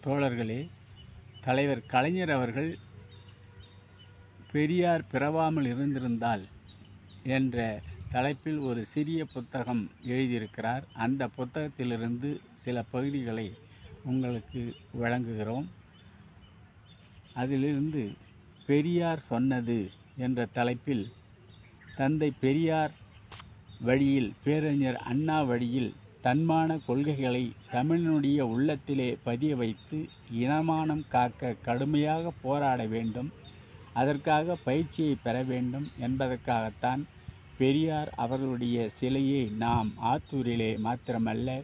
தோழர்களே, தலைவர் கலைஞர் அவர்கள் பெரியார் பிறவாமல் இருந்திருந்தால் என்ற தலைப்பில் ஒரு சிறிய புத்தகம் எழுதியிருக்கிறார். அந்த புத்தகத்திலிருந்து சில பகுதிகளை உங்களுக்கு வழங்குகிறோம். அதிலிருந்து பெரியார் சொன்னது என்ற தலைப்பில் தந்தை பெரியார் வழியில், பேரறிஞர் அண்ணா வழியில் தன்மான கொள்கைகளை தமிழனுடைய உள்ளத்திலே பதிய வைத்து இனமானம் காக்க கடுமையாக போராட வேண்டும், அதற்காக பயிற்சியை பெற வேண்டும் என்பதற்காகத்தான் பெரியார் அவர்களுடைய சிலையை நாம் ஆத்தூரிலே மாத்திரமல்ல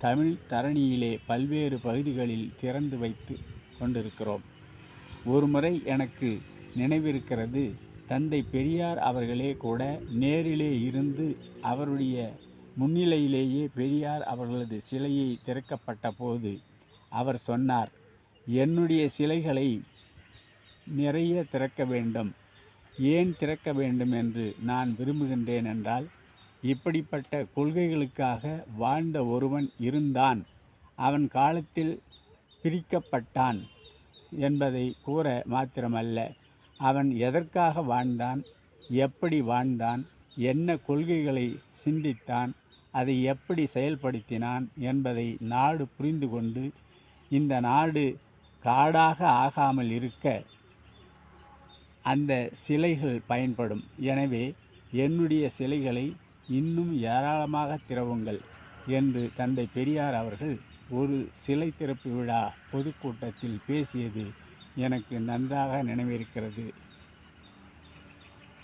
தமிழ் தரணியிலே பல்வேறு பகுதிகளில் திறந்து வைத்து கொண்டிருக்கிறோம். ஒருமுறை எனக்கு நினைவிருக்கிறது, தந்தை பெரியார் அவர்களே கூட நேரிலே இருந்து அவருடைய முன்னிலையிலேயே பெரியார் அவர்களது சிலையை திறக்கப்பட்ட போது அவர் சொன்னார், என்னுடைய சிலைகளை நிறைய திறக்க வேண்டும். ஏன் திறக்க வேண்டும் என்று நான் விரும்புகின்றேன் என்றால், இப்படிப்பட்ட கொள்கைகளுக்காக வாழ்ந்த ஒருவன் இருந்தான், அவன் காலத்தில் பிரிக்கப்பட்டான் என்பதை கூற மாத்திரமல்ல, அவன் எதற்காக வாழ்ந்தான், எப்படி வாழ்ந்தான், என்ன கொள்கைகளை சிந்தித்தான், அதை எப்படி செயல்படுத்தினான் என்பதை நாடு புரிந்து கொண்டு இந்த நாடு காடாக ஆகாமல் இருக்க அந்த சிலைகள் பயன்படும். எனவே என்னுடைய சிலைகளை இன்னும் ஏராளமாக திறவுங்கள் என்று தந்தை பெரியார் அவர்கள் ஒரு சிலை திறப்பு விழா பொதுக்கூட்டத்தில் பேசியது எனக்கு நன்றாக நினைவிருக்கிறது.